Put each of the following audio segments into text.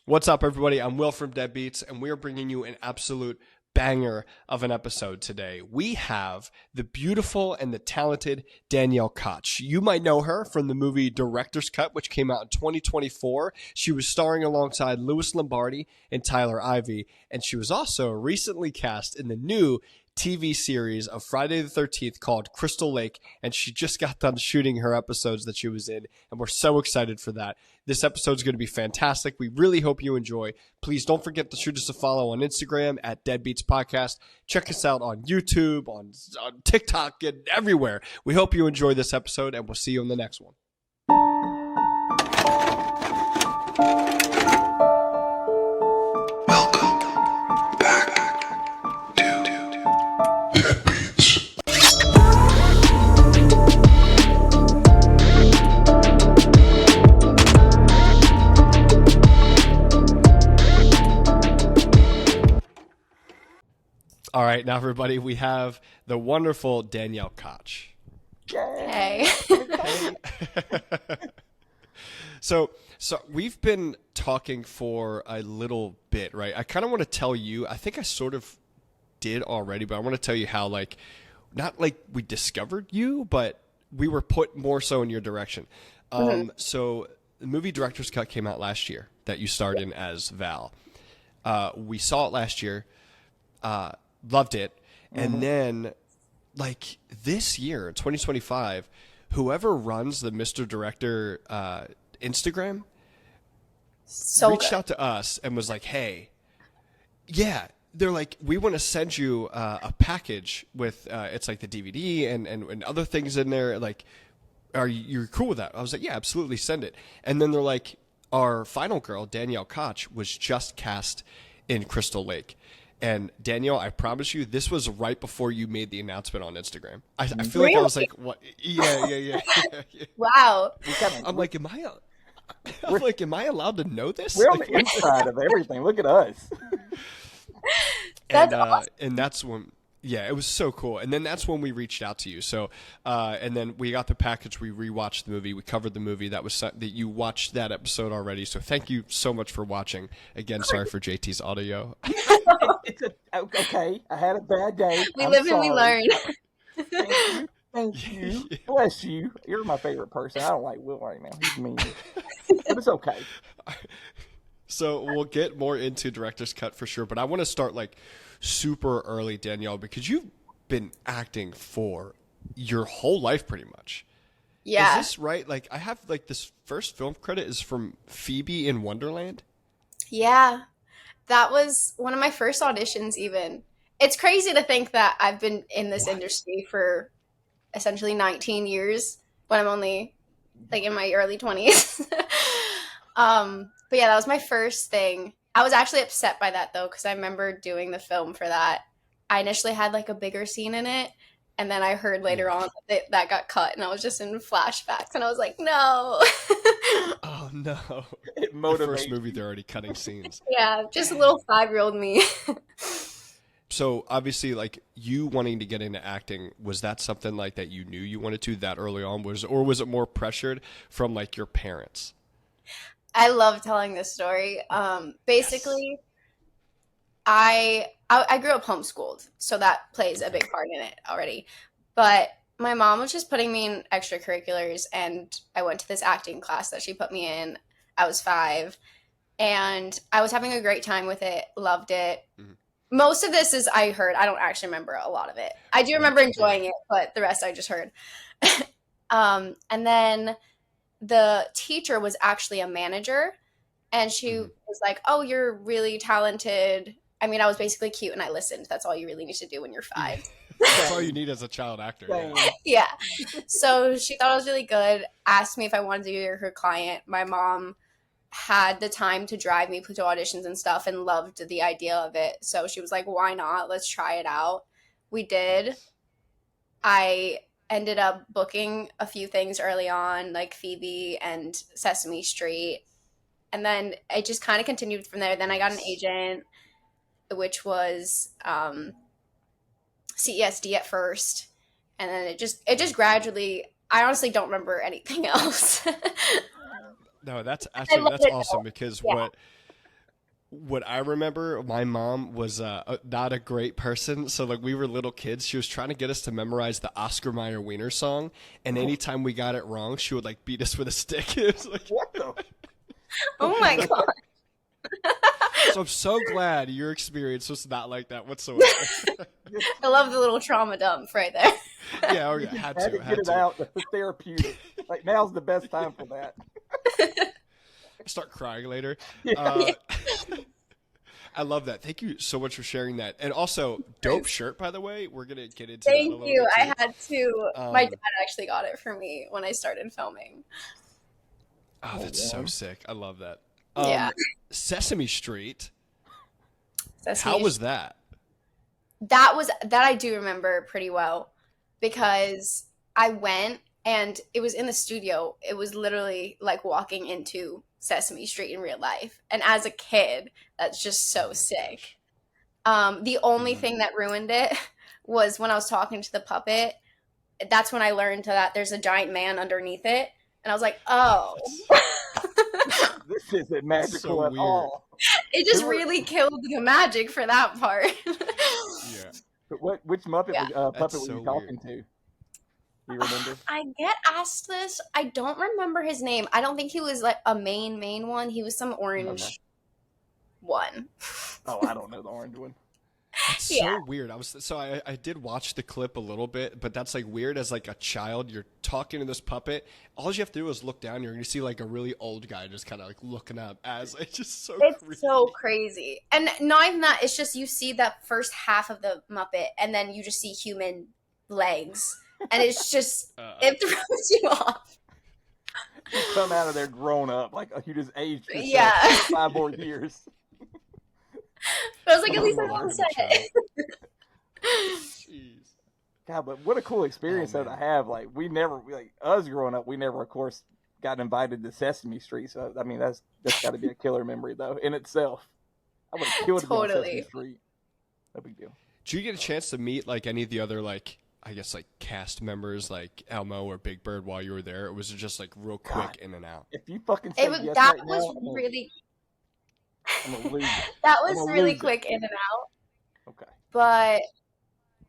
What's up, everybody? I'm Will from Deadbeats, and we are bringing you an absolute banger of an episode today. We have the beautiful and the talented Danielle Koch. You might know her from the movie Director's Cut, which came out in 2024. She was starring alongside Louis Lombardi and Tyler Ivey, and she was also recently cast in the new TV series of Friday the 13th called Crystal Lake, and she just got done shooting her episodes that she was in, and we're so excited for that. This episode is going to be fantastic. We really hope you enjoy. Please don't forget to shoot us a follow on Instagram at Deadbeats Podcast. Check us out on YouTube, on TikTok, and everywhere. We hope you enjoy this episode, and we'll see you in the next one. Welcome back to Deadbeats. All right, now, everybody, we have the wonderful Danielle Koch. Hey. Hey. So we've been talking for a little bit, right? I kind of want to tell you, I think I sort of did already, but I want to tell you how, like, not like we discovered you, but we were put more so in your direction. So the movie Director's Cut came out last year that you starred in as Val. We saw it last year. Loved it. And then, like, this year, 2025, whoever runs the Mr. Director Instagram reached out to us and was like, hey, yeah, they're like, we want to send you a package with, it's like the DVD and other things in there. Like, are you cool with that? I was like, yeah, absolutely, send it. And then they're like, our final girl, Danielle Koch, was just cast in Crystal Lake. And Danielle, I promise you, this was right before you made the announcement on Instagram. I feel like I was like, what? Yeah. Wow. I'm like, am I allowed to know this? We're on Like, the inside of everything. Look at us. That's awesome. And that's when, yeah, it was so cool. And then that's when we reached out to you. So, and then we got the package. We rewatched the movie. We covered the movie. That you watched that episode already. So thank you so much for watching. Again, sorry for JT's audio. Okay, I had a bad day. We I'm live and we sorry. learn. Thank you. Bless you. You're my favorite person. I don't like Will right now. He's mean. But it's okay. So we'll get more into Director's Cut for sure. But I want to start like super early, Danielle, because you've been acting for your whole life pretty much. Yeah. Is this right? Like, I have like this first film credit is from Phoebe in Wonderland. Yeah. That was one of my first auditions even. It's crazy to think that I've been in this industry for essentially 19 years when I'm only like in my early 20s. But yeah, that was my first thing. I was actually upset by that though, because I remember doing the film for that. I initially had like a bigger scene in it, and then I heard later on that got cut, and I was just in flashbacks, and I was like, no. Oh no! It The motivates. first movie, they're already cutting scenes. Yeah, just a little 5-year-old me. So obviously, like, you wanting to get into acting, was that something like that you knew you wanted to that early on, or was it more pressured from like your parents? I love telling this story. Basically, I grew up homeschooled, so that plays a big part in it already. But my mom was just putting me in extracurriculars, and I went to this acting class that she put me in. I was 5, and I was having a great time with it, loved it. Mm-hmm. Most of this is I heard. I don't actually remember a lot of it. I do remember enjoying it, but the rest I just heard. And then the teacher was actually a manager, and she was like, oh, you're really talented. I mean, I was basically cute and I listened. That's all you really need to do when you're 5. That's all you need as a child actor. Yeah. Yeah. So she thought I was really good, asked me if I wanted to be her client. My mom had the time to drive me to auditions and stuff and loved the idea of it. So she was like, why not? Let's try it out. We did. I ended up booking a few things early on, like Phoebe and Sesame Street. And then it just kind of continued from there. Then I got an agent, which was CESD at first. And then it just gradually, I honestly don't remember anything else. No, that's awesome because what I remember, my mom was not a great person. So like we were little kids, she was trying to get us to memorize the Oscar Mayer Wiener song, and anytime we got it wrong, she would like beat us with a stick. It was like, What the? Oh my god. so I'm so glad your experience was not like that whatsoever. I love the little trauma dump right there. Yeah, oh yeah, had Had to, to had get it to. out. The therapeutic. Like now's the best time for that. Start crying later. Yeah. I love that. Thank you so much for sharing that. And also, dope shirt, by the way. We're going to get into that a Thank little you. bit too. I had to. My dad actually got it for me when I started filming. Oh, that's so sick. I love that. Yeah. Sesame Street. Sesame How was that? that I do remember pretty well because I went and it was in the studio. It was literally like walking into Sesame Street in real life. And as a kid, that's just so sick. The only thing that ruined it was when I was talking to the puppet. That's when I learned that there's a giant man underneath it. And I was like, oh. This isn't magical so at weird. all. It just really killed the magic for that part. Yeah. But which Muppet puppet That's were so you talking to? Do you remember? I get asked this. I don't remember his name. I don't think he was like a main one. He was some orange one. Oh, I don't know the orange one. It's so weird. I did watch the clip a little bit, but that's like weird as like a child. You're talking to this puppet. All you have to do is look down. You're going to see like a really old guy just kind of like looking up as it's just so It's creepy. so crazy. And not even that, it's just you see that first half of the Muppet and then you just see human legs. And it's just, it throws you off. You come out of there grown up, like you just aged yourself Yeah. 5 more years. But I was like, at least I don't say it. Jeez. God, but what a cool experience though to have. Like us growing up, we never, of course, got invited to Sesame Street. So I mean, that's got to be a killer memory though in itself. I would have killed to be on Sesame Street. No big deal. Did you get a chance to meet like any of the other like I guess like cast members like Elmo or Big Bird while you were there? Or was it just like real quick in and out? If you fucking say yes That right was now, really, I'm gonna lose it. that I'm was gonna really lose it. quick in and out. Okay. But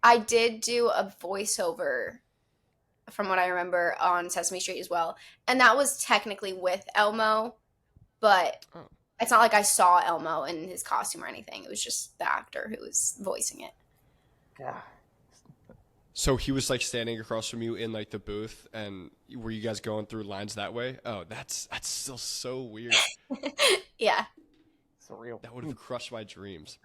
I did do a voiceover from what I remember on Sesame Street as well. And that was technically with Elmo, but it's not like I saw Elmo in his costume or anything. It was just the actor who was voicing it. Yeah. So he was like standing across from you in like the booth, and were you guys going through lines that way? Oh, that's still so weird. Yeah. Surreal. That would have crushed my dreams.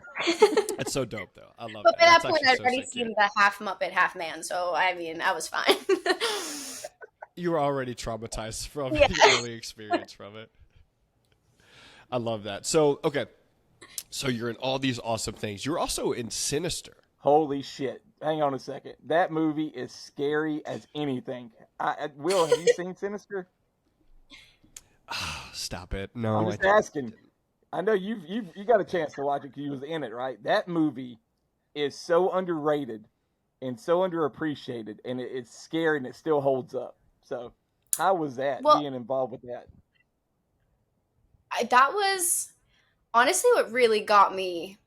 That's so dope, though. I love But that. by that That's point, actually I'd so already sick, seen yeah. the half Muppet, half man. So, I mean, I was fine. You were already traumatized from Yeah. the early experience from it. I love that. So, okay. So you're in all these awesome things. You're also in Sinister. Holy shit. Hang on a second. That movie is scary as anything. Will, have you seen Sinister? Stop it. No, I'm I just didn't. asking. I know you got a chance to watch it because you was in it, right? That movie is so underrated and so underappreciated, and it's scary and it still holds up. So, how was that being involved with that? That was honestly what really got me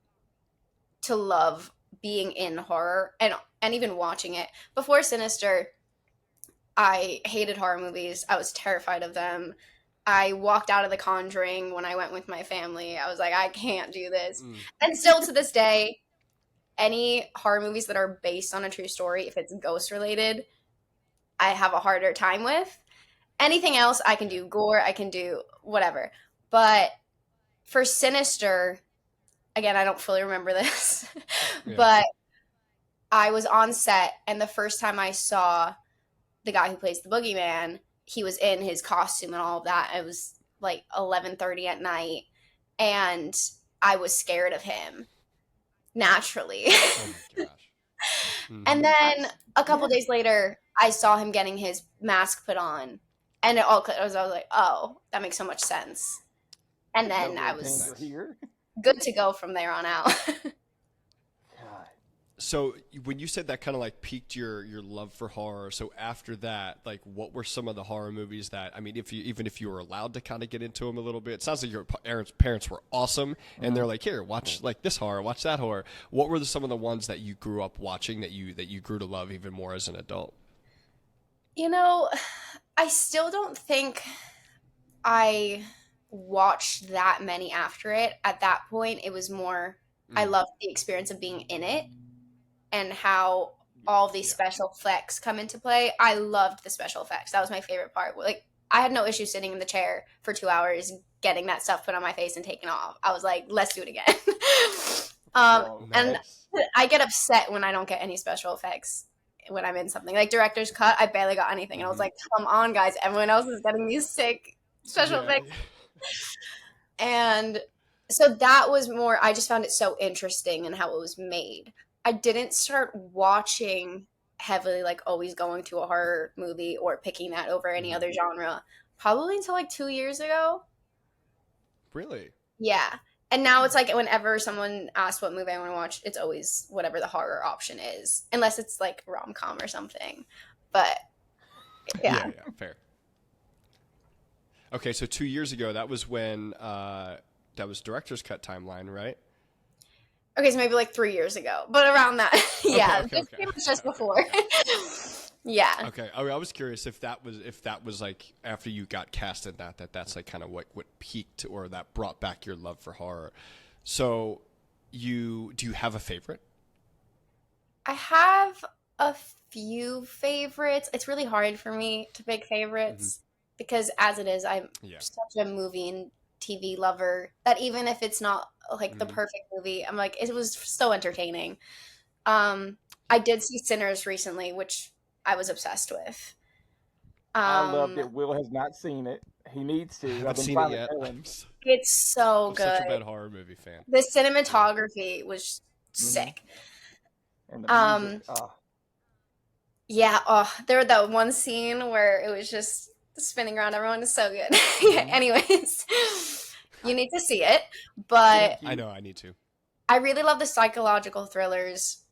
to love being in horror and even watching it. Before Sinister, I hated horror movies. I was terrified of them. I walked out of The Conjuring when I went with my family. I was like, I can't do this. And still to this day, any horror movies that are based on a true story, if it's ghost related, I have a harder time with. Anything else, I can do gore, I can do whatever. But for Sinister, again, I don't fully remember this, but I was on set, and the first time I saw the guy who plays the boogeyman, he was in his costume and all of that. It was like 11:30 at night, and I was scared of him naturally. Oh my gosh. And then a couple days later, I saw him getting his mask put on, and it all clicked. I was like, oh, that makes so much sense. And then I was here. good to go from there on out. God. So when you said that kind of like piqued your love for horror, so after that, like what were some of the horror movies that, I mean, even if you were allowed to kind of get into them a little bit, it sounds like your parents were awesome and they're like, here, watch like this horror, watch that horror. What were some of the ones that you grew up watching that you grew to love even more as an adult? You know, I still don't think I watched that many after it. At that point, it was more I loved the experience of being in it and how all these Yeah. special effects come into play. I loved the special effects. That was my favorite part. Like I had no issue sitting in the chair for 2 hours getting that stuff put on my face and taken off. I was like, let's do it again. And Nice. I get upset when I don't get any special effects when I'm in something. Like director's cut, I barely got anything. And I was like, come on, guys. Everyone else is getting these sick special Yeah. effects. And so that was more, I just found it so interesting in how it was made. I didn't start watching heavily, like always going to a horror movie or picking that over any other genre, probably until like 2 years ago. Really? Yeah. And now it's like whenever someone asks what movie I want to watch, it's always whatever the horror option is, unless it's like rom-com or something. But yeah. Yeah, fair. Okay, so 2 years ago, that was when that was director's cut timeline, right? Okay, so maybe like 3 years ago, but around that, yeah, Okay. pretty much just before. Yeah. Okay, I was curious if that was like after you got cast in that's like kind of what peaked or that brought back your love for horror. So, do you have a favorite? I have a few favorites. It's really hard for me to pick favorites because as it is, I'm Yeah. such a movie and TV lover that even if it's not like the perfect movie, I'm like, it was so entertaining. I did see Sinners recently, which I was obsessed with. I loved it. Will has not seen it. He needs to. I I've haven't been seen trying it to yet. tell him. It's so I'm good. such a bad horror movie fan. The cinematography was sick. And the music. Yeah, there was that one scene where it was just spinning around everyone is so good. Yeah, anyways, you need to see it. But I know I need to. I really love the psychological thrillers.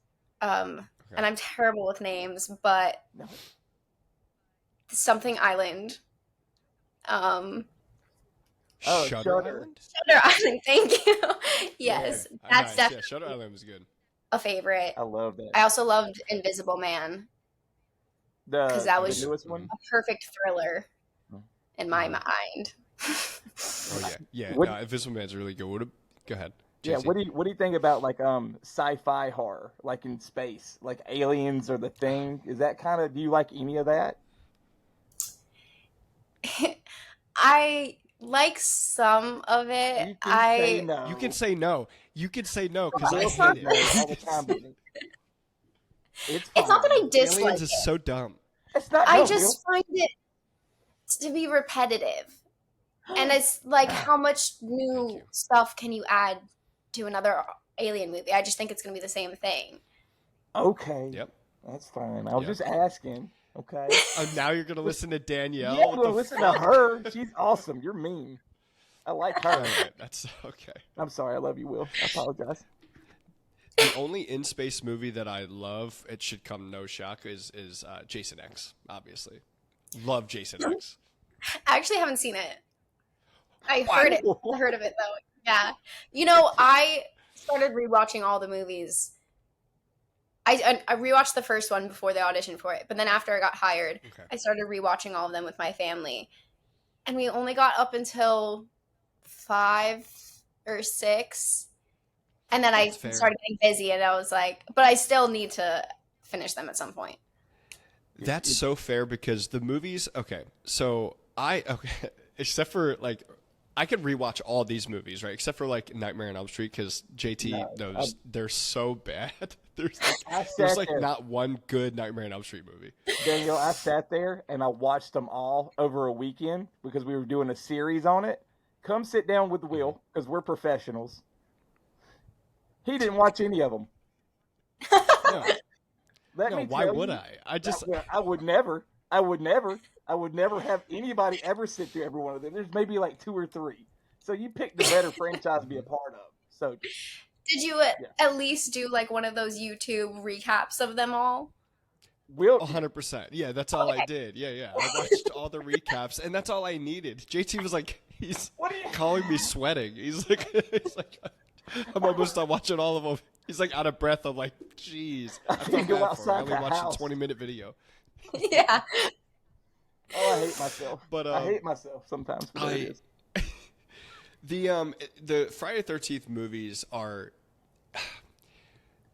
And I'm terrible with names, but Something Island. Shutter Island? Shutter Island, thank you. Yes, Yeah, that's nice. definitely Yeah, Shutter Island was good. a favorite. I love that. I also loved Invisible Man because that was the newest one. a perfect thriller in my mind. Oh yeah. What- No, Invisible Man's really good. Go ahead. Yeah, JC. what do you think about like sci-fi horror, like in space, like Aliens or The Thing? Is that kind of, do you like any of that? I like some of it. You can say no. You can say no. You can say no because I Will It's hate not- it. says no all the time to me. It's It's not that I fine. dislike Aliens it. is so dumb. It's not. I no, just find it to be repetitive. And it's like, how much Thank new you. stuff can you add to another Alien movie? I just think it's going to be the same thing. Will. Okay. Yep. That's fine. I was Yep. just asking. Okay. Now you're gonna listen to Danielle. Yeah, What well, the listen fuck? to her. She's awesome. You're mean. I like All her. right, that's okay. I'm sorry. I love you, Will. I apologize. The only in space movie that I love, it should come no shock, is Jason X. Obviously, love Jason X. I actually haven't seen it. I heard it. I heard of it, though. Yeah. You know, I started rewatching all the movies. I rewatched the first one before the audition for it, but then after I got hired, Okay. I started rewatching all of them with my family. And we only got up until 5 or 6. And then That's I fair. started getting busy and I was like, but I still need to finish them at some point. That's so fair because the movies. Okay, so except for like, I could rewatch all these movies, right? Except for like Nightmare on Elm Street because JT knows they're so bad. There's like there. not one good Nightmare on Elm Street movie. Daniel, I sat there and I watched them all over a weekend because we were doing a series on it. Come sit down with Will because we're professionals. He didn't watch any of them. No, Let me why tell would you, I? I just I would never have anybody ever sit through every one of them. There's maybe like 2 or 3. So you picked the better franchise to be a part of. So Did you at least do like one of those YouTube recaps of them all? Will 100%. Yeah, that's all I did. Yeah. I watched all the recaps, and that's all I needed. JT was like, he's calling me sweating. He's like, I'm almost done watching all of them. He's like out of breath. I'm like, jeez. I can't go outside I only the watched house. a 20-minute video. Yeah. Oh, I hate myself. But I hate myself sometimes. For what it is. The Friday the 13th movies are.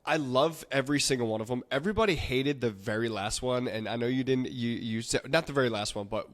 I love every single one of them. Everybody hated the very last one, and I know you didn't. You said not the very last one, but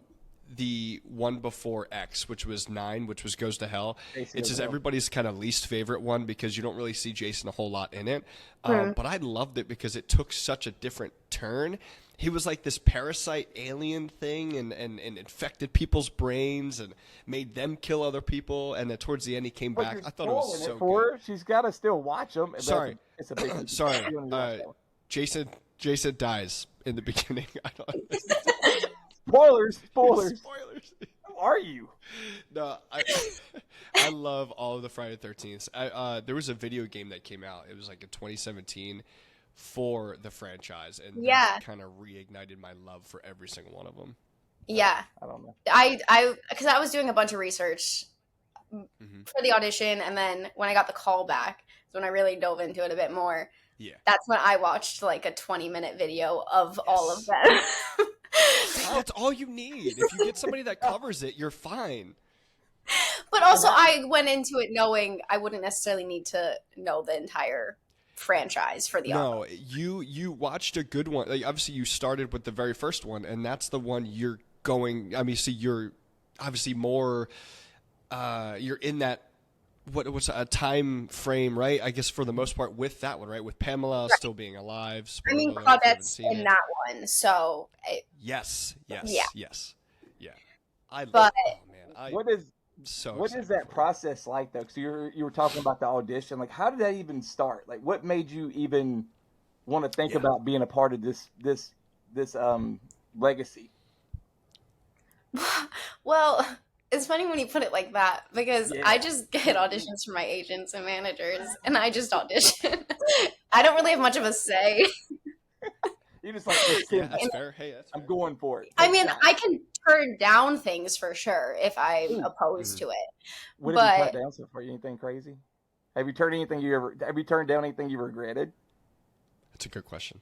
the one before X, which was 9, which was Goes to Hell. It's just everybody's kind of least favorite one because you don't really see Jason a whole lot in it. But I loved it because it took such a different turn. He was like this parasite alien thing and infected people's brains and made them kill other people. And then towards the end, he came back. I thought it was so good. She's got to still watch them. Sorry. It's a big Sorry. Jason dies in the beginning. I don't Spoilers. Spoilers. Who are you? No, I love all of the Friday the 13th. There was a video game that came out. It was like in 2017 for the franchise, and that kind of reignited my love for every single one of them. Yeah. I don't know. Because I was doing a bunch of research for the audition, and then when I got the call back, is when I really dove into it a bit more. Yeah. That's when I watched like a 20-minute video of all of them. That's all you need. If you get somebody that covers it, you're fine. But also, I went into it knowing I wouldn't necessarily need to know the entire franchise for the audience. No, you watched a good one. Like, obviously, you started with the very first one, and that's the one you're going. I mean, see, you're obviously more. You're in that. What's a time frame, right? I guess for the most part with that one, right? With Pamela still being alive. I mean, Claudette's in that one, so. Yes. Yeah. Oh man, What is excited that process like though? Because you were talking about the audition. Like, how did that even start? Like, what made you even want to think about being a part of this legacy? Well, it's funny when you put it like that because I just get auditions from my agents and managers, and I just audition. I don't really have much of a say. You just like, that's fair. Hey, that's fair. I'm going for it. I mean, I can turn down things for sure if I'm opposed to it. What have you turned down so far? Anything crazy? Have you turned down anything you regretted? That's a good question.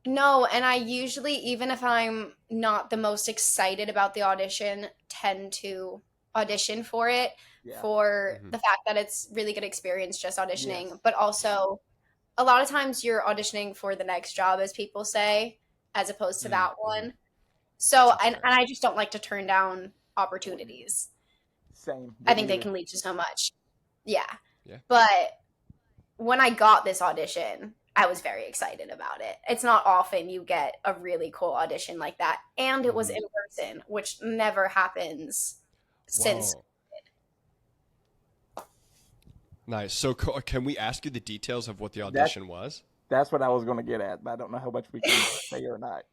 No, and I usually, even if I'm not the most excited about the audition, tend to audition for it for the fact that it's really good experience just auditioning, but also a lot of times you're auditioning for the next job, as people say, as opposed to that one. So, and I just don't like to turn down opportunities. Same. I think they can lead to so much. Yeah. But when I got this audition, I was very excited about it. It's not often you get a really cool audition like that. And it was in person, which never happens since. Nice. So can we ask you the details of what the audition was? That's what I was going to get at, but I don't know how much we can say or not.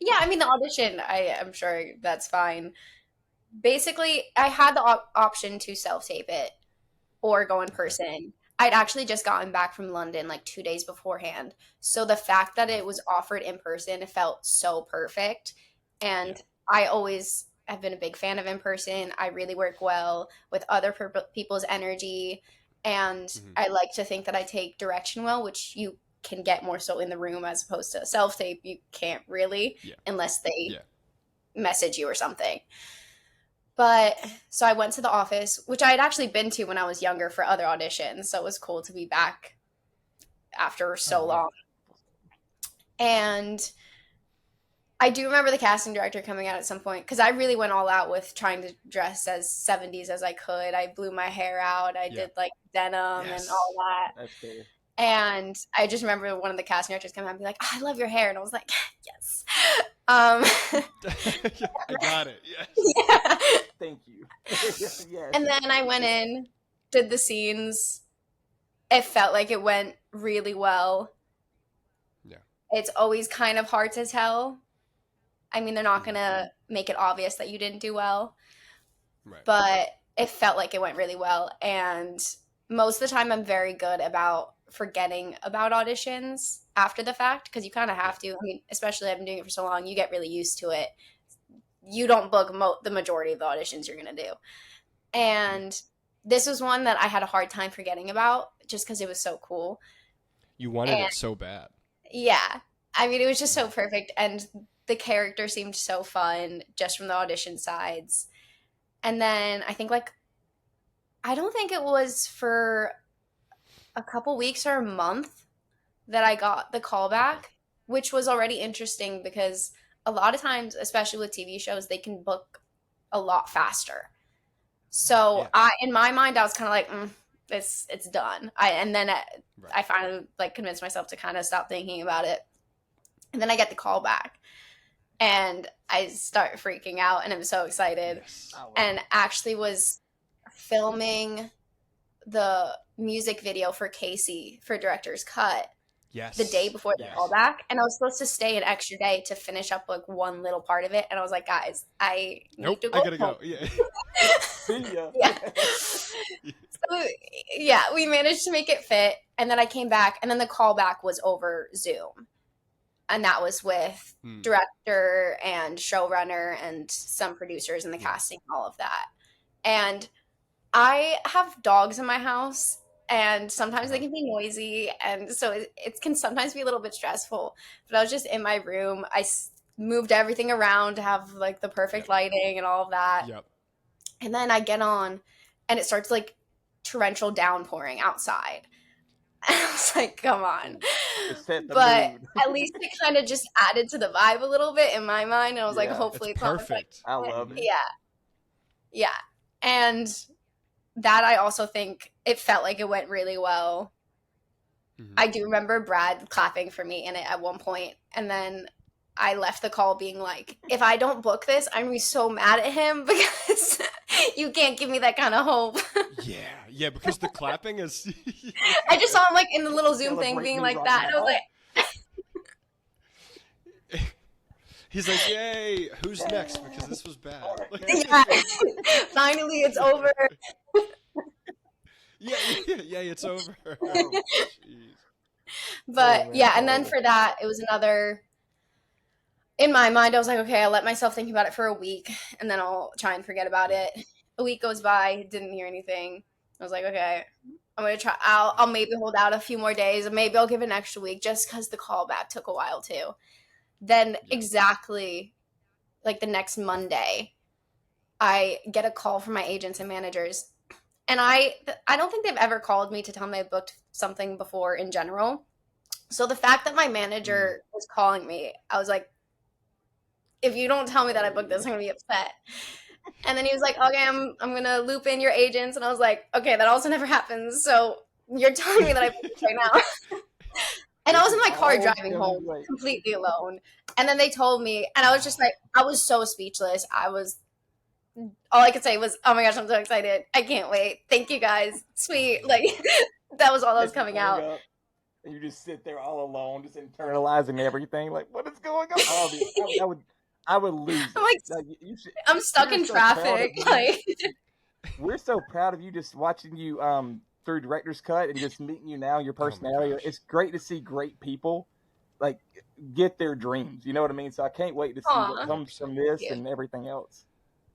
Yeah, I mean, the audition, I'm sure that's fine. Basically, I had the option to self-tape it or go in person. I'd actually just gotten back from London like 2 days beforehand. So the fact that it was offered in person, it felt so perfect. And I always have been a big fan of in person. I really work well with other people's energy. And I like to think that I take direction well, which you can get more so in the room as opposed to self-tape. You can't really unless they message you or something. But so I went to the office, which I had actually been to when I was younger for other auditions. So it was cool to be back after so long. And I do remember the casting director coming out at some point because I really went all out with trying to dress as 70s as I could. I blew my hair out. I did like denim and all that. That's cool. And I just remember one of the casting directors coming out and be like, I love your hair. And I was like, yes. I got it. Yes. Yeah. Thank you. Yes. And then I went in, did the scenes. It felt like it went really well. Yeah. It's always kind of hard to tell. I mean, they're not going to make it obvious that you didn't do well. Right. But it felt like it went really well. And most of the time I'm very good about forgetting about auditions after the fact, because you kind of have to. I mean, especially I've been doing it for so long, you get really used to it. You don't book the majority of the auditions you're going to do. And this was one that I had a hard time forgetting about just because it was so cool. You wanted it so bad. Yeah. I mean, it was just so perfect. And the character seemed so fun just from the audition sides. And then I think, like, I don't think it was for a couple weeks or a month that I got the callback, which was already interesting because a lot of times, especially with TV shows, they can book a lot faster. So in my mind, I was kind of like, it's done. I finally like convinced myself to kind of stop thinking about it. And then I get the call back and I start freaking out and I'm so excited. Yes. And actually was filming the music video for Casey for Director's Cut the day before the callback. And I was supposed to stay an extra day to finish up like one little part of it. And I was like, guys, I need to go. I gotta go. Yeah. See ya. Yeah. So, yeah, we managed to make it fit. And then I came back and then the callback was over Zoom. And that was with director and showrunner and some producers and the casting, all of that. And I have dogs in my house, and sometimes they can be noisy, and so it can sometimes be a little bit stressful. But I was just in my room. I moved everything around to have like the perfect lighting and all of that. Yep. And then I get on, and it starts like torrential downpouring outside. And I was like, come on. But at least it kind of just added to the vibe a little bit in my mind. And I was like, hopefully it's perfect. I love it. Yeah. Yeah. And that I also think it felt like it went really well. Mm-hmm. I do remember Brad clapping for me in it at one point. And then I left the call being like, if I don't book this, I'm going to be so mad at him because you can't give me that kind of hope. Yeah, because the clapping is... I just saw him like in the little Zoom thing being like that. And I was like... He's like, yay, who's next? Because this was bad. Yeah. Finally, it's over. Yeah, it's over. But yeah, and then for that, it was another... In my mind, I was like, okay, I'll let myself think about it for a week, and then I'll try and forget about it. A week goes by, didn't hear anything. I was like, okay, I'm going to try. I'll maybe hold out a few more days, and maybe I'll give it an extra week just because the callback took a while, too. Then exactly, like, the next Monday, I get a call from my agents and managers, and I don't think they've ever called me to tell me I booked something before in general. So the fact that my manager was calling me, I was like, if you don't tell me that I booked this, I'm going to be upset. And then he was like, okay, I'm going to loop in your agents. And I was like, okay, that also never happens. So you're telling me that I booked this right now. And I was in my car driving home completely alone. And then they told me, and I was just like, I was so speechless. All I could say was, oh my gosh, I'm so excited. I can't wait. Thank you guys. Sweet. Like, that was all that was coming out. And you just sit there all alone, just internalizing everything. Like, what is going on? I would lose. I'm like, I'm stuck in traffic. We're so proud of you, just watching you through Director's Cut and just meeting you now, your personality. It's great to see great people like get their dreams. You know what I mean? So I can't wait to see what comes from this and everything else.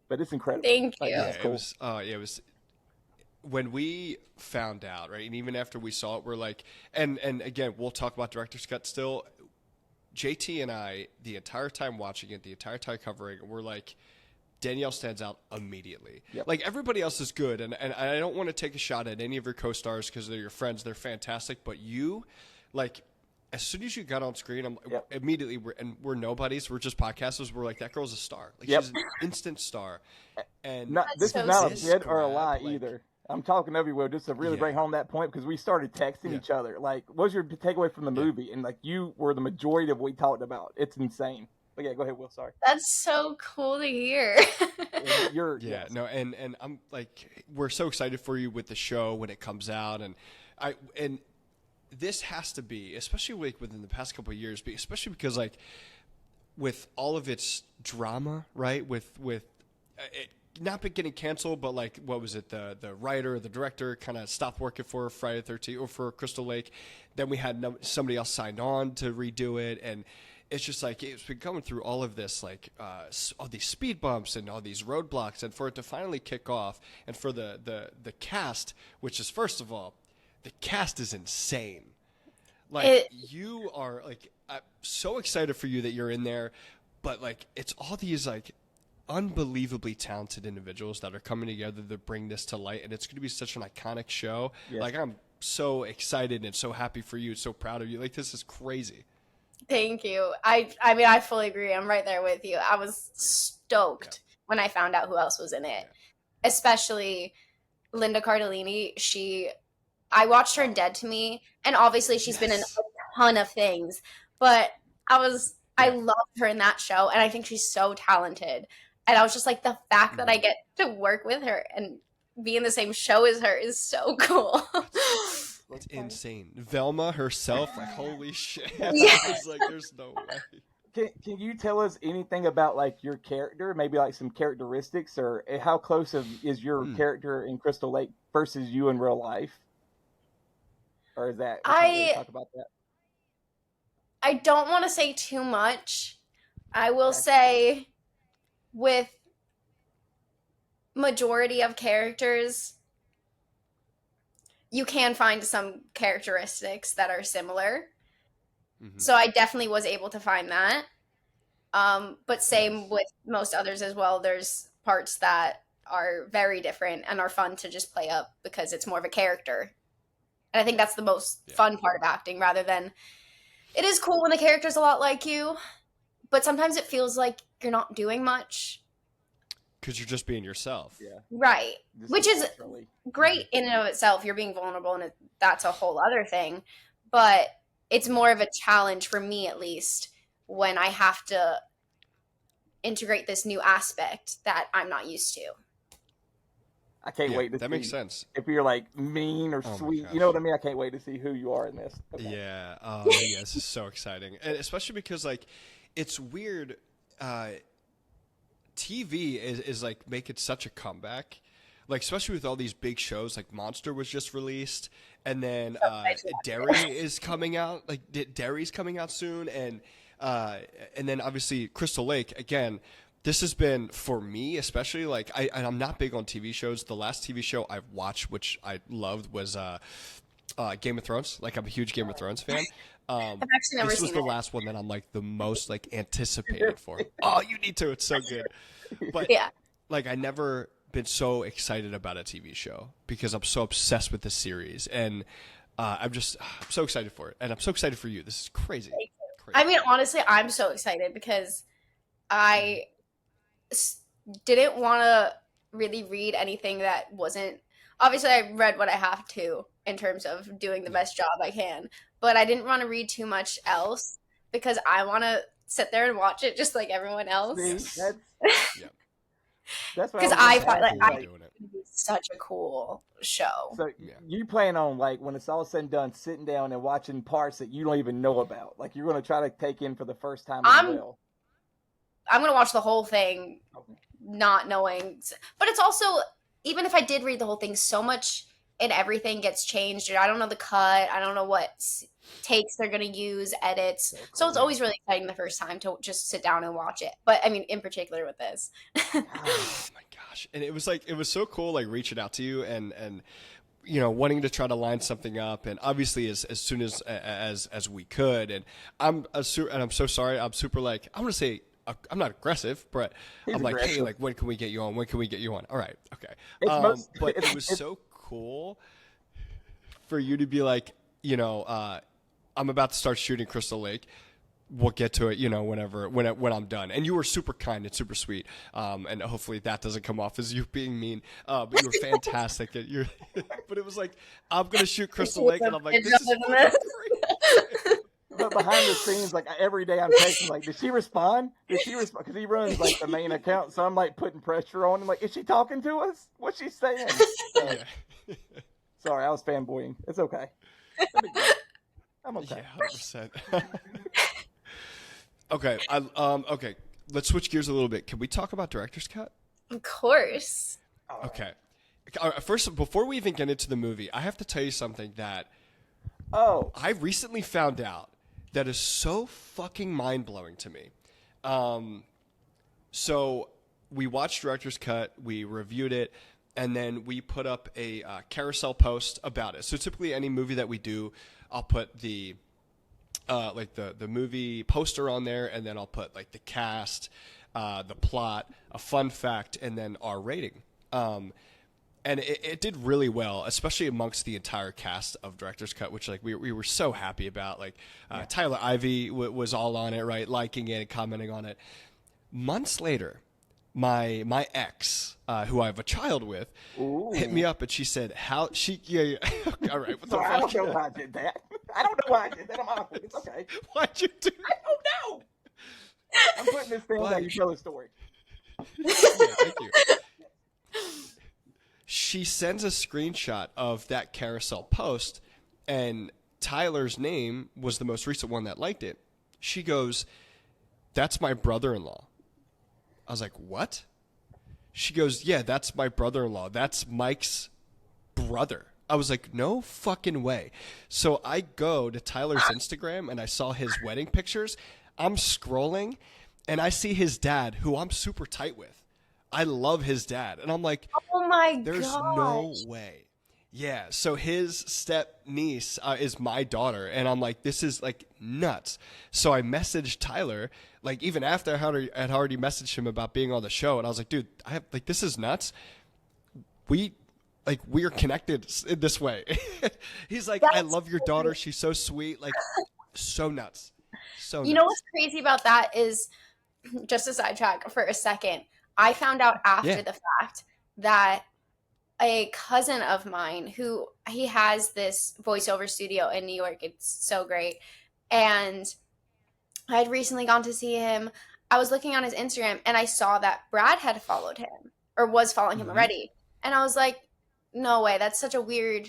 But it's incredible. Thank you. Yeah, cool. It was when we found out, right? And even after we saw it, we're like, and again, we'll talk about Director's Cut still. JT and I, the entire time watching it, the entire time covering it, we're like, Danielle stands out immediately. Yep. Like, everybody else is good, and I don't want to take a shot at any of your co-stars because they're your friends. They're fantastic. But you, like, as soon as you got on screen, immediately, we're nobodies. We're just podcasters. We're like, that girl's a star. Like, she's an instant star. And this is not a bit or a lie either. I'm talking everywhere just to really bring home that point because we started texting each other. Like, what's your takeaway from the movie? And, like, you were the majority of what we talked about. It's insane. But, yeah, go ahead, Will. Sorry. That's so cool to hear. And I'm, like, we're so excited for you with the show when it comes out. And this has to be, especially, like, within the past couple of years, especially because, like, with all of its drama, right, with not been getting canceled, but like, what was it? The writer, the director kind of stopped working for Friday the 13th or for Crystal Lake. Then we had somebody else signed on to redo it. And it's just like, it's been going through all of this, like all these speed bumps and all these roadblocks. And for it to finally kick off, and for the cast, which is, first of all, the cast is insane. Like, you are, like, I'm so excited for you that you're in there. But, like, it's all these, like, unbelievably talented individuals that are coming together to bring this to light, and it's going to be such an iconic show. Yes. Like, I'm so excited and so happy for you, so proud of you. Like, this is crazy. Thank you. I mean, I fully agree. I'm right there with you. I was stoked when I found out who else was in it, especially Linda Cardellini. I watched her in Dead to Me, and obviously she's been in a ton of things, but I loved her in that show, and I think she's so talented. And I was just like, the fact that I get to work with her and be in the same show as her is so cool. It's insane. Velma herself, like, holy shit. Yes. I was like, there's no way. Can you tell us anything about, like, your character, maybe like some characteristics, or how close is your character in Crystal Lake versus you in real life? Or is that, talk about that? I don't want to say too much. I will say, with majority of characters, you can find some characteristics that are similar. Mm-hmm. So I definitely was able to find that. But same with most others as well. There's parts that are very different and are fun to just play up because it's more of a character. And I think that's the most fun part of acting, rather than, it is cool when the character's a lot like you, but sometimes it feels like you're not doing much. Because you're just being yourself. Yeah. Right. Which is great in and of itself. You're being vulnerable, and that's a whole other thing. But it's more of a challenge for me, at least, when I have to integrate this new aspect that I'm not used to. I can't wait to see. That makes sense. If you're, like, mean or sweet, you know what I mean? I can't wait to see who you are in this. Okay. Yeah. This is so exciting. And especially because, like, it's weird. TV is like making such a comeback. Like, especially with all these big shows, like Monster was just released. And then Derry is coming out. Like, Derry's coming out soon. And then, obviously, Crystal Lake, again. This has been, for me especially, like, I'm not big on TV shows. The last TV show I've watched, which I loved, was Game of Thrones. Like, I'm a huge Game of Thrones fan. I've actually never seen it. This was the last one that I'm, like, the most, like, anticipated for. Oh, you need to. It's so good. But, like, I never been so excited about a TV show because I'm so obsessed with this series. And I'm so excited for it. And I'm so excited for you. This is crazy. I mean, honestly, I'm so excited because I didn't want to really read anything that wasn't, obviously I read what I have to in terms of doing the best job I can, but I didn't want to read too much else because I want to sit there and watch it just like everyone else. That's because I find it's such a cool show. So you plan on, like, when it's all said and done, sitting down and watching parts that you don't even know about, like, you're going to try to take in for the first time as well. I'm going to watch the whole thing not knowing. But it's also, even if I did read the whole thing, so much and everything gets changed. I don't know the cut. I don't know what takes they're going to use, edits. So it's always really exciting the first time to just sit down and watch it. But, I mean, in particular with this. Oh, my gosh. And it was so cool, like, reaching out to you and you know, wanting to try to line something up, and obviously as soon as we could. And I'm so sorry. I'm super, like, I'm going to say, I'm not aggressive, but I'm like, hey, like, when can we get you on? When can we get you on? All right, okay. But it was so cool for you to be like, you know, I'm about to start shooting Crystal Lake. We'll get to it, you know, when I'm done. And you were super kind and super sweet. And hopefully that doesn't come off as you being mean. But you were fantastic. But it was like, I'm gonna shoot Crystal Lake, and I'm like, this is great. But behind the scenes, like, every day I'm texting, like, did she respond? Because he runs, like, the main account, so I'm, like, putting pressure on him. Like, is she talking to us? What's she saying? Sorry, I was fanboying. It's okay. I'm okay. Yeah, 100%. Okay. Okay. Let's switch gears a little bit. Can we talk about director's cut? Of course. Okay. First, before we even get into the movie, I have to tell you something that I recently found out that is so fucking mind-blowing to me. So we watched Director's Cut, we reviewed it, and then we put up a carousel post about it. So typically any movie that we do, I'll put the the movie poster on there, and then I'll put like the cast, the plot, a fun fact, and then our rating. And it did really well, especially amongst the entire cast of Director's Cut, which like we were so happy about. Like Tyler Ivey was all on it, right, liking it, commenting on it. Months later, my ex, who I have a child with, hit me up and she said, "How she? Yeah. All right, what the fuck? I don't know why I did that. I don't know why I did that. I'm honest. It's okay. Why'd you do? I don't know. I'm putting this thing down. You tell the story. Yeah, thank you." She sends a screenshot of that carousel post, and Tyler's name was the most recent one that liked it. She goes, "That's my brother-in-law." I was like, "What?" She goes, "Yeah, that's my brother-in-law. That's Mike's brother." I was like, "No fucking way." So I go to Tyler's Instagram, and I saw his wedding pictures. I'm scrolling, and I see his dad, who I'm super tight with. I love his dad. And I'm like, oh my there's no way. Yeah. So his step niece is my daughter. And I'm like, this is like nuts. So I messaged Tyler, like even after I had already messaged him about being on the show. And I was like, dude, this is nuts. We are connected in this way. He's like, I love your daughter. She's so sweet. Like so nuts. So you know what's crazy about that is, just to sidetrack for a second, I found out after the fact that a cousin of mine, who he has this voiceover studio in New York, it's so great, and I had recently gone to see him. I was looking on his Instagram and I saw that Brad had followed him or was following him already, and I was like, no way, that's such a weird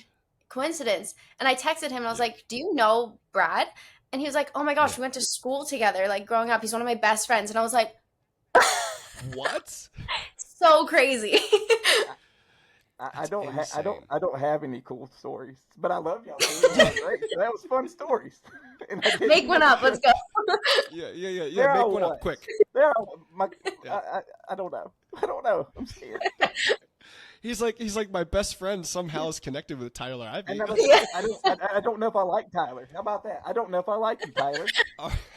coincidence. And I texted him and I was like, do you know Brad? And he was like, oh my gosh, we went to school together, like growing up. He's one of my best friends. And I was like, what? So crazy. I don't have any cool stories, but I love y'all. Great. So that was fun stories. Make one up. Let's go. Yeah. Make one up quick. I don't know. I'm scared. He's like my best friend somehow is connected with Tyler Ivey. I don't know if I like Tyler. How about that? I don't know if I like you, Tyler.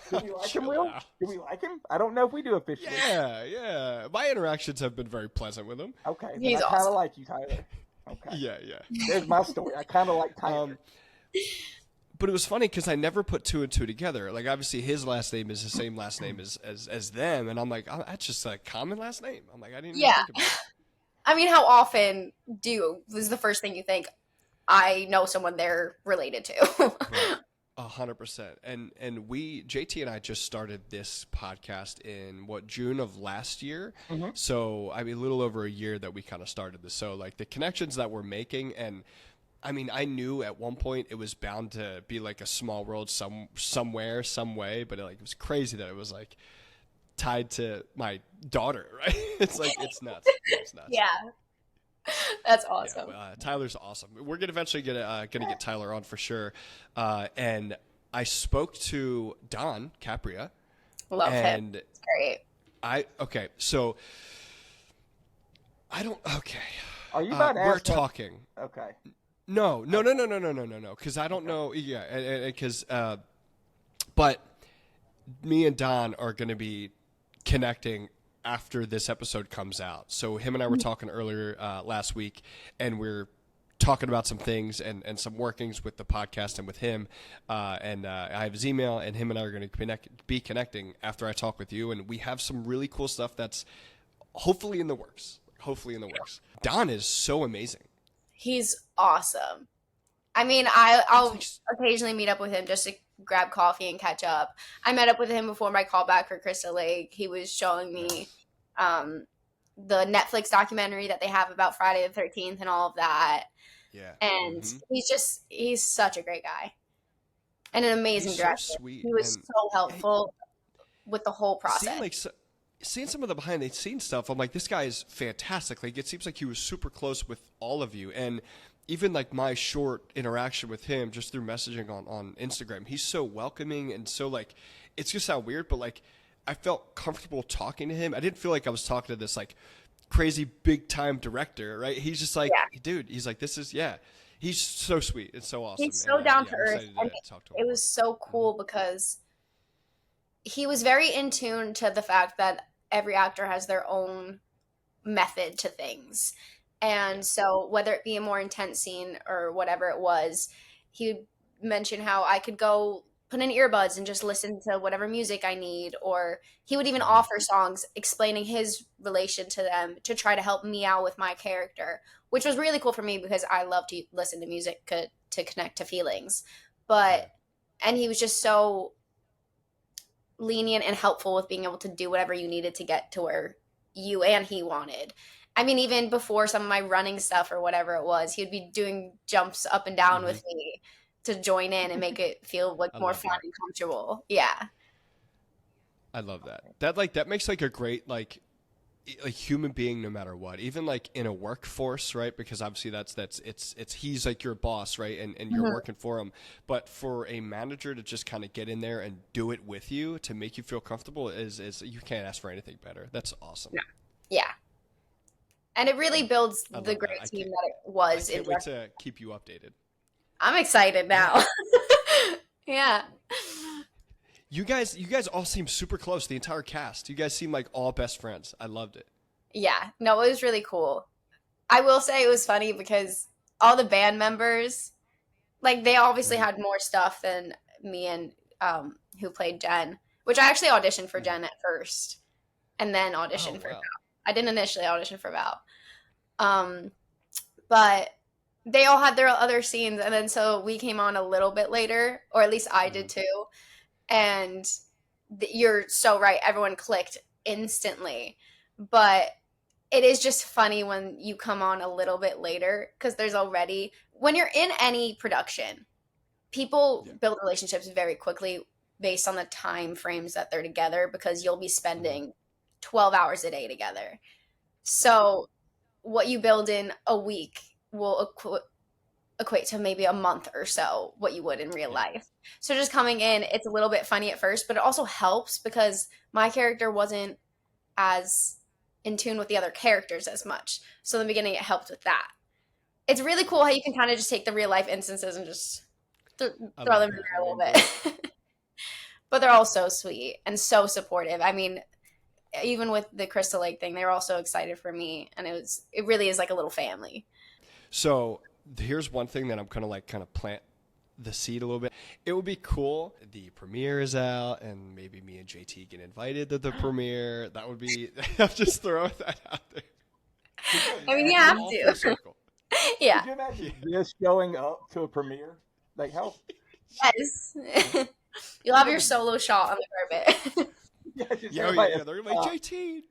Do we like him, Will? Do we like him? I don't know if we do officially. Yeah. My interactions have been very pleasant with him. Okay, I kind of like you, Tyler. Okay. Yeah. There's my story. I kind of like Tyler. But it was funny because I never put two and two together. Like, obviously, his last name is the same last name as them. And I'm like, oh, that's just a common last name. I'm like, I didn't even think about it. I mean, how often was the first thing you think, I know someone they're related to? Right. 100%. And JT and I just started this podcast in June of last year. Mm-hmm. So, I mean, a little over a year that we kind of started this. So, like, the connections that we're making, and I mean, I knew at one point it was bound to be like a small world somewhere, some way, but it was crazy that it was like tied to my daughter, right? It's like, it's nuts. Yeah. That's awesome. Yeah, Tyler's awesome. We're gonna eventually gonna get Tyler on for sure. And I spoke to Don Capria. Love him. It's great. So I don't. Okay. Are you about to ask? We're talking. Okay. No. Because I don't know. Yeah, because but me and Don are gonna be connecting after this episode comes out. So him and I were talking earlier last week, and we're talking about some things and some workings with the podcast and with him. And I have his email, and him and I are going to be connecting after I talk with you. And we have some really cool stuff that's hopefully in the works. Don is so amazing. He's awesome. I mean, I'll occasionally meet up with him just to grab coffee and catch up. I met up with him before my callback for Crystal Lake. He was showing me the Netflix documentary that they have about Friday the 13th and all of that. Yeah. And he's such a great guy and an amazing director. So sweet. He was so helpful with the whole process. seeing some of the behind the scenes stuff, I'm like, this guy is fantastic. Like, it seems like he was super close with all of you. And even like my short interaction with him just through messaging on Instagram, he's so welcoming and so like, it's just sound weird, but like I felt comfortable talking to him. I didn't feel like I was talking to this like crazy big time director, right? He's just like, dude, he's like, this is, he's so sweet. It's so awesome. He's so down to earth. And it was so cool because he was very in tune to the fact that every actor has their own method to things. And so whether it be a more intense scene or whatever it was, he would mention how I could go put in earbuds and just listen to whatever music I need. Or he would even offer songs explaining his relation to them to try to help me out with my character, which was really cool for me because I love to listen to music to connect to feelings. And he was just so lenient and helpful with being able to do whatever you needed to get to where you and he wanted. I mean, even before some of my running stuff or whatever it was, he would be doing jumps up and down with me to join in and make it feel like more fun and comfortable. Yeah. I love that. That makes like a great like human being no matter what, even like in a workforce, right? Because obviously it's he's like your boss, right? And you're working for him. But for a manager to just kind of get in there and do it with you to make you feel comfortable is you can't ask for anything better. That's awesome. Yeah. And it really builds the great team that it was. I can't wait to keep you updated. I'm excited now. Yeah. You guys all seem super close, the entire cast. You guys seem like all best friends. I loved it. Yeah. No, it was really cool. I will say it was funny because all the band members, like they obviously had more stuff than me and who played Jen, which I actually auditioned for Jen at first and then auditioned for Val. I didn't initially audition for Val. But they all had their other scenes, and then so we came on a little bit later, or at least I did too. And you're so right, everyone clicked instantly. But it is just funny when you come on a little bit later because there's already, when you're in any production, people build relationships very quickly based on the time frames that they're together because you'll be spending 12 hours a day together. So what you build in a week will equate to maybe a month or so what you would in real life. So just coming in, it's a little bit funny at first, but it also helps because my character wasn't as in tune with the other characters as much. So in the beginning, it helped with that. It's really cool how you can kind of just take the real life instances and just throw them in there a little bit. But they're all so sweet and so supportive. I mean, even with the Crystal Lake thing, they were all so excited for me, and it really is like a little family. So here's one thing that I'm kind of plant the seed a little bit. It would be cool. The premiere is out, and maybe me and JT get invited to the premiere. That would be. I'm just throwing that out there. I mean, you have to. Yeah. Could you imagine just showing up to a premiere? Like how? Yes. You'll have your solo shot on the carpet. Yeah, they're gonna be like, JT,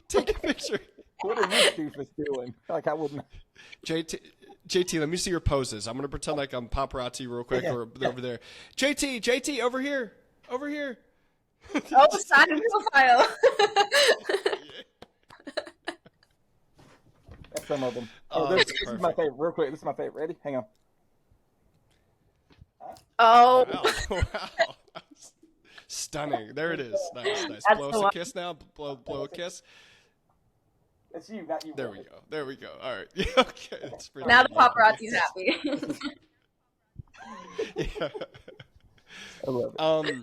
take a picture. What are you doofus doing? Like I wouldn't. JT, let me see your poses. I'm gonna pretend like I'm paparazzi real quick or over there. JT, over here. Oh, sign profile. That's some of them. This is my favorite. Real quick, this is my favorite. Ready? Hang on. Oh. Wow. Stunning. There it is. Nice. Blow us a kiss now. Blow a kiss. It's you, not you. There we go. All right. Yeah, okay. Now the paparazzi's happy. Yeah. I love it.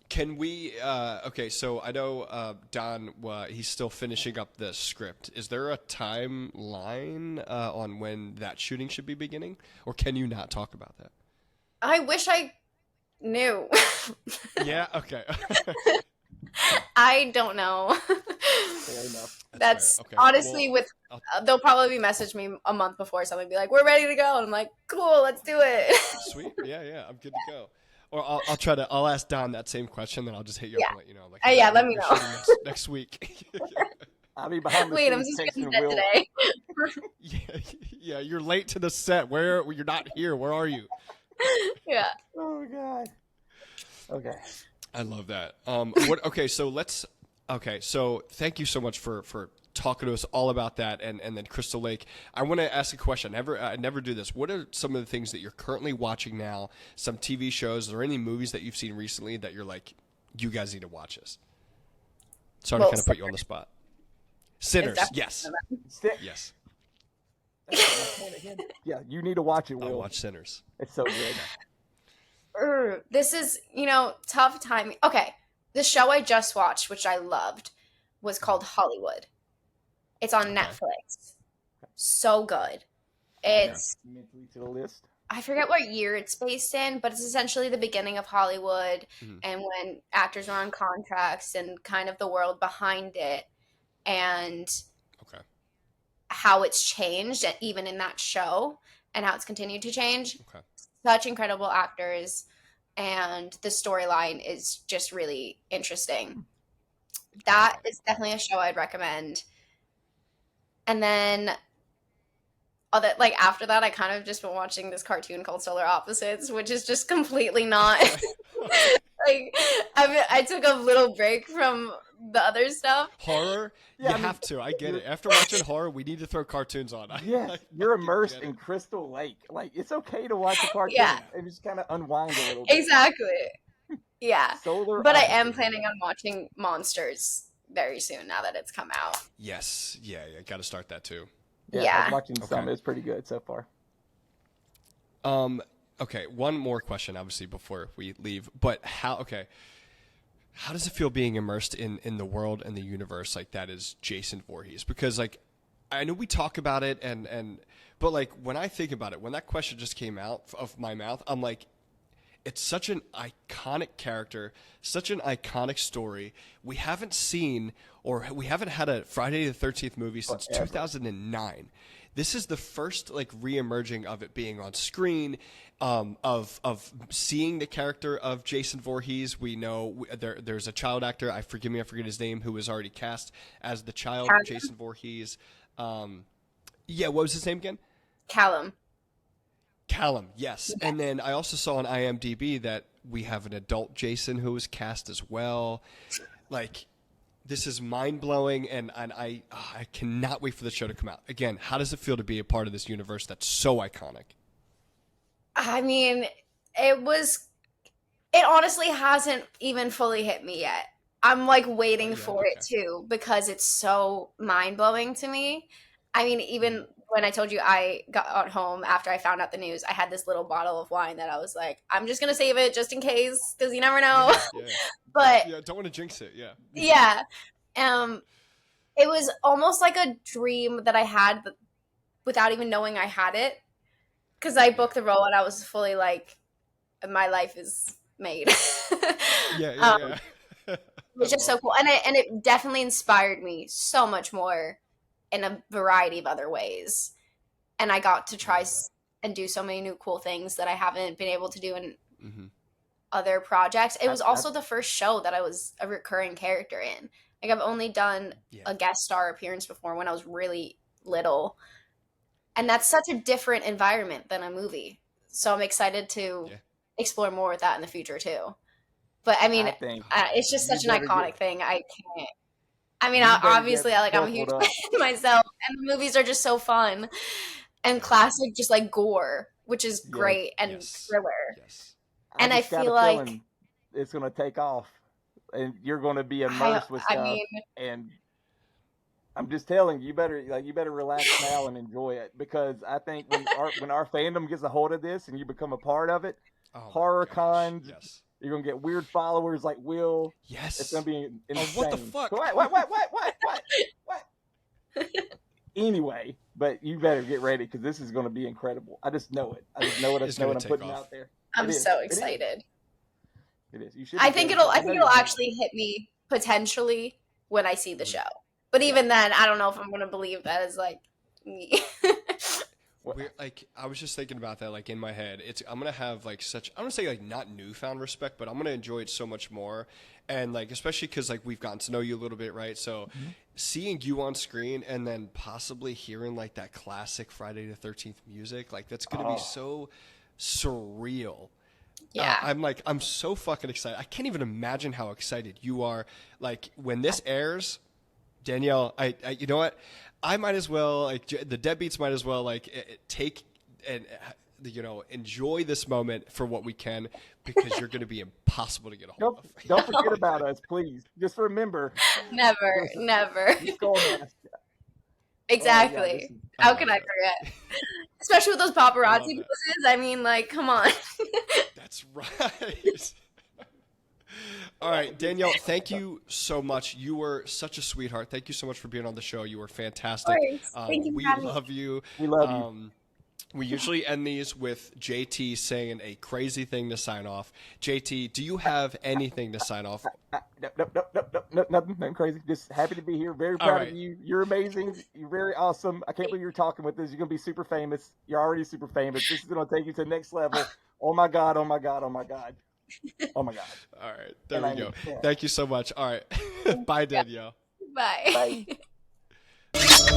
Can we? Okay, so I know Don. He's still finishing up the script. Is there a timeline on when that shooting should be beginning, or can you not talk about that? I wish I knew. Yeah. Okay. I don't know. Fair enough. That's okay. Honestly, they'll probably message me a month before something, be like, "We're ready to go," and I'm like, "Cool, let's do it." Sweet. Yeah. I'm good to go. Or I'll ask Don that same question, then I'll just hit you up and let you know. Like, let me know next week. I'll be behind the Wait, I'm scenes just texting getting dead Will. today. Yeah. You're late to the set. You're not here. Where are you? Yeah. Oh God. Okay. I love that. Okay, so let's Okay, so thank you so much for talking to us all about that, and then Crystal Lake. I want to ask a question. I never do this. What are some of the things that you're currently watching now? Some TV shows or any movies that you've seen recently that you're like, you guys need to watch this? Sorry to kind of put you on the spot. Sinners, yes, yes. Yeah, you need to watch it, Will. I'll watch Sinners. It's so good. This is, tough timing. Okay, the show I just watched, which I loved, was called Hollywood. It's on Netflix. So good. It's Mentally to the list. I forget what year it's based in, but it's essentially the beginning of Hollywood and when actors are on contracts and kind of the world behind it and how it's changed even in that show and how it's continued to change. Okay. Such incredible actors and the storyline is just really interesting. That is definitely a show I'd recommend. And then after that, I kind of just been watching this cartoon called Solar Opposites, which is just completely not I took a little break from the other stuff. Horror? Yeah, you have to. I get it. After watching horror, we need to throw cartoons on. Yes, you're immersed in Crystal Lake. Like, it's okay to watch a cartoon and just kind of unwind a little bit. Exactly. Yeah. But I am planning on watching Monsters very soon now that it's come out. Yes. Yeah. Got to start that too. Yeah. I'm watching some. It's pretty good so far. Okay, one more question, obviously, before we leave. But how does it feel being immersed in the world and the universe like that is Jason Voorhees? Because, like, I know we talk about it, but, like, when I think about it, when that question just came out of my mouth, I'm like, it's such an iconic character, such an iconic story. We haven't seen or we haven't had a Friday the 13th movie since 2009. This is the first like re-emerging of it being on screen, of seeing the character of Jason Voorhees. We know there's a child actor. I forget his name, who was already cast as the child of Jason Voorhees. What was his name again? Callum, yes. And then I also saw on IMDb that we have an adult Jason who was cast as well. Like, this is mind-blowing, and I cannot wait for the show to come out. Again, how does it feel to be a part of this universe that's so iconic? I mean, it honestly hasn't even fully hit me yet. I'm, like, waiting for it, too, because it's so mind-blowing to me. I mean, even when I told you I got home after I found out the news, I had this little bottle of wine that I was like, I'm just going to save it just in case, because you never know. Yeah. But don't want to jinx it. Yeah. Yeah. It was almost like a dream that I had without even knowing I had it. Because I booked the role and I was fully like, my life is made. Yeah. Which is so cool. And it definitely inspired me so much more in a variety of other ways. And I got to try and do so many new cool things that I haven't been able to do in other projects. It was also the first show that I was a recurring character in. Like, I've only done a guest star appearance before when I was really little. And that's such a different environment than a movie. So I'm excited to explore more with that in the future too. But I mean, it's just such an iconic thing. I can't. I mean, obviously, I'm a huge fan myself, and the movies are just so fun and classic, just like gore, which is great, and thriller. Yes. And I feel like it's going to take off, and you're going to be immersed with stuff. And I'm just telling you, you better relax now and enjoy it, because I think when our fandom gets a hold of this and you become a part of it, horror cons. Yes. You're going to get weird followers like Will. Yes. It's going to be insane. Oh, what the fuck? What? Anyway, but you better get ready, because this is going to be incredible. I just know it. I just know what I'm putting out there. I'm so excited. It is. You should. I think it'll actually hit me potentially when I see the show. But even then, I don't know if I'm going to believe that is like me. I was just thinking about that, like, in my head. I'm gonna have like such, I don't say like not newfound respect, but I'm gonna enjoy it so much more, and like especially because like we've gotten to know you a little bit, right? So seeing you on screen and then possibly hearing like that classic Friday the 13th music, like that's gonna be so surreal. Yeah. I'm so fucking excited. I can't even imagine how excited you are. Like when this airs, Danielle, you know what? I might as well, like the Deadbeats might as well like take and enjoy this moment for what we can, because you're going to be impossible to get a hold of. Don't forget about us, please. Just remember. Never. The skull mask. Exactly. How can I forget? Especially with those paparazzi poses. I mean, like, come on. That's right. All right, Danielle, thank you so much. You were such a sweetheart. Thank you so much for being on the show. You were fantastic. Thank you. We love you. We love you. We usually end these with JT saying a crazy thing to sign off. JT, do you have anything to sign off? Nothing crazy. Just happy to be here. Very proud of you. You're amazing. You're very awesome. I can't believe you're talking with us. You're going to be super famous. You're already super famous. This is going to take you to the next level. Oh my God. Oh my God. Oh my God. Oh my God. All right. There we go. Yeah. Thank you so much. All right. Bye, Danielle. Bye. Bye.